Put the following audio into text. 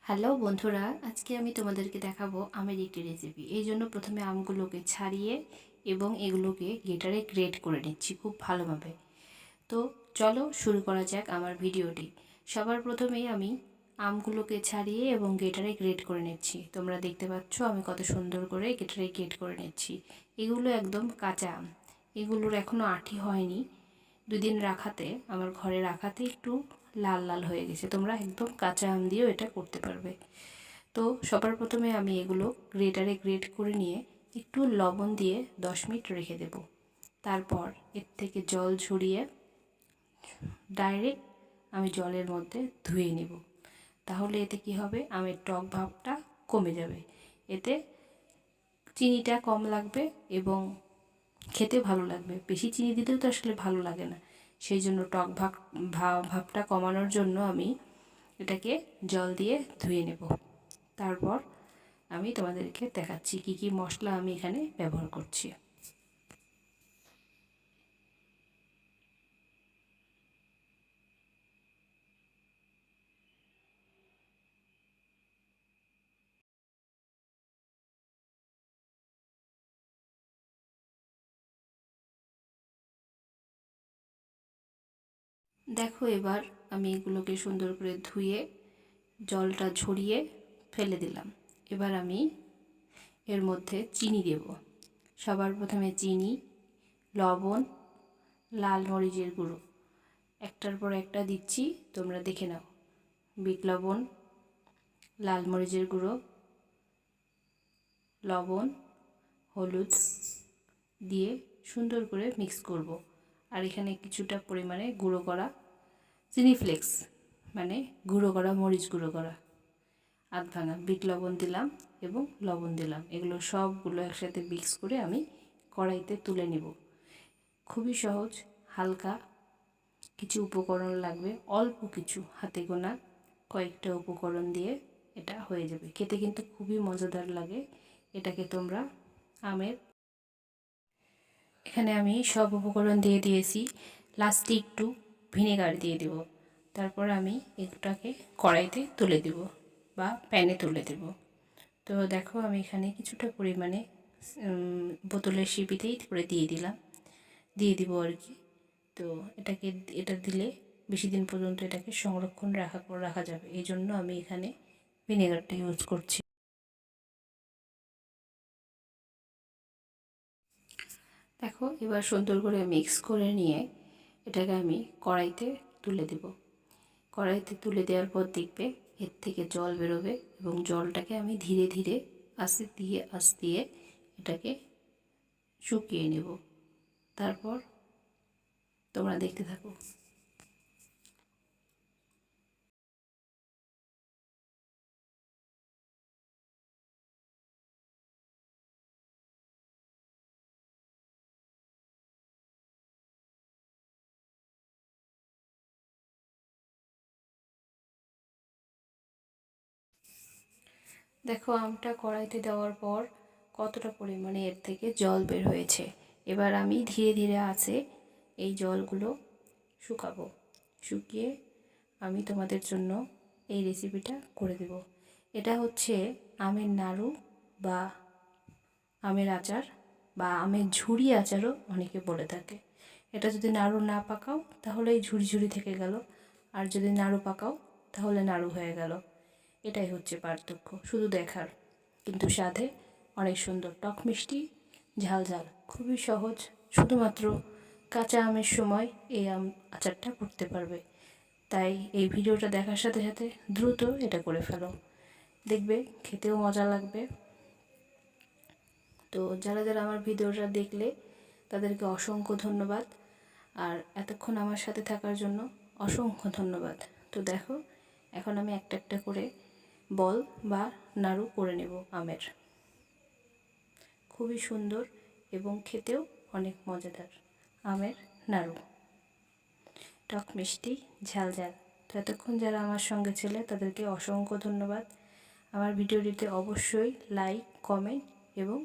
Hello বন্ধুরা, আজকে আমি তোমাদেরকে দেখাবো আমের একটি রেসিপি। এই জন্য প্রথমে আমগুলোকে ছাড়িয়ে এবং এগুলোকে গ্রেটারে গ্রেট করে নিচ্ছি খুব ভালোভাবে। তো চলো শুরু করা যাক আমার ভিডিওটি। সবার প্রথমেই আমি আমগুলোকে ছাড়িয়ে এবং গ্রেটারে গ্রেট করে নিচ্ছি। তোমরা দেখতে পাচ্ছ আমি কত সুন্দর করে গ্রেটারে গ্রেট করে নিচ্ছি। এগুলো একদম কাঁচা আম, এগুলোর এখনও আঁটি হয়নি। দুদিন রাখাতে, আমার ঘরে রাখাতে একটু লাল লাল হয়ে গেছে। তোমরা একদম কাঁচা আম দিয়েও এটা করতে পারবে। তো সবার প্রথমে আমি এগুলো গ্রেটারে গ্রেট করে নিয়ে একটু লবণ দিয়ে 10 মিনিট রেখে দেব। তারপর এর থেকে জল ঝরিয়ে ডাইরেক্ট আমি জলের মধ্যে ধুয়ে নেব। তাহলে এতে কি হবে, আমের টক ভাবটা কমে যাবে। এতে চিনিটা কম লাগবে এবং খেতে ভালো লাগবে। বেশি চিনি দিতেও তো আসলে ভালো লাগে না, সেই জন্য টক ভাবটা কমানোর জন্য আমি এটাকে জল দিয়ে ধুয়ে নেব। তারপর আমি তোমাদেরকে দেখাচ্ছি কি কি মশলা আমি এখানে ব্যবহার করছি। দেখো, এবার আমি এগুলোকে সুন্দর করে ধুয়ে জলটা ঝরিয়ে ফেলে দিলাম। এবার আমি এর মধ্যে চিনি দেব। সবার প্রথমে চিনি, লবণ, লাল মরিচের গুঁড়ো একটার পর একটা দিচ্ছি, তোমরা দেখে নাও। বিট লবণ, লাল মরিচের গুঁড়ো, লবণ, হলুদ দিয়ে সুন্দর করে মিক্স করব। আর এখানে কিছুটা পরিমাণে গুঁড়ো করা চিনি ফ্লেক্স, মানে গুঁড়ো করা মরিচ গুঁড়ো করা আধ ভাঙা বিট লবণ দিলাম এবং লবণ দিলাম। এগুলো সবগুলো একসাথে মিক্স করে আমি কড়াইতে তুলে নেব। খুবই সহজ, হালকা কিছু উপকরণ লাগবে, অল্প কিছু হাতে গোনা কয়েকটা উপকরণ দিয়ে এটা হয়ে যাবে। খেতে কিন্তু খুবই মজাদার লাগে। এটাকে তোমরা আমের, এখানে আমি সব উপকরণ দিয়ে দিয়েছি, লাস্টে একটু ভিনেগার দিয়ে দেব। তারপর আমি এটাকে কড়াইতে তুলে দেব বা প্যানে তুলে দেব। তো দেখো, আমি এখানে কিছুটা পরিমাণে বোতলের শিপিতেই করে দিয়ে দিব আর কি। তো এটা দিলে বেশি দিন পর্যন্ত এটাকে সংরক্ষণ রাখা যাবে, এই জন্য আমি এখানে ভিনেগারটা ইউজ করছি। দেখো, এবার সুন্দর করে মিক্স করে নিয়ে এটাকে আমি কড়াইতে তুলে দেব। কড়াইতে তুলে দেওয়ার পর দেখবে এর থেকে জল বেরোবে এবং জলটাকে আমি ধীরে ধীরে আস্তে দিয়ে এটাকে শুকিয়ে নেব। তারপর তোমরা দেখতে থাকো। দেখো, আমটা কড়াইতে দেওয়ার পর কতটা পরিমাণে এর থেকে জল বের হয়েছে। এবার আমি ধীরে ধীরে এই জলগুলো শুকাবো। শুকিয়ে আমি তোমাদের জন্য এই রেসিপিটা করে দেব। এটা হচ্ছে আমের নাড়ু বা আমের আচার বা আমের ঝুরি আচারও অনেকে বলে থাকে। এটা যদি নাড়ু না পাকাও তাহলে এই ঝুরি ঝুরি থেকে গেল, আর যদি নাড়ু পাকাও তাহলে নাড়ু হয়ে গেল। এটাই হচ্ছে পার্থক্য, শুধু দেখার, কিন্তু স্বাদে অনেক সুন্দর, টক মিষ্টি ঝাল ঝাল, খুবই সহজ। শুধুমাত্র কাঁচা আমের সময় এই আম আচারটা করতে পারবে। তাই এই ভিডিওটা দেখার সাথে সাথে দ্রুত এটা করে ফেলো, দেখবে খেতেও মজা লাগবে। তো যারা যারা আমার ভিডিওটা দেখলে তাদেরকে অসংখ্য ধন্যবাদ, আর এতক্ষণ আমার সাথে থাকার জন্য অসংখ্য ধন্যবাদ। তো দেখো, এখন আমি একটা একটা করে বল বা নাড়ু করে নেব আমের। খুবই সুন্দর এবং খেতেও অনেক মজাদার আমের নাড়ু, টক মিষ্টি ঝাল ঝাল। তো এতক্ষণ যারা আমার সঙ্গে ছিলে তাদেরকে অসংখ্য ধন্যবাদ। আমার ভিডিওটিতে অবশ্যই লাইক, কমেন্ট এবং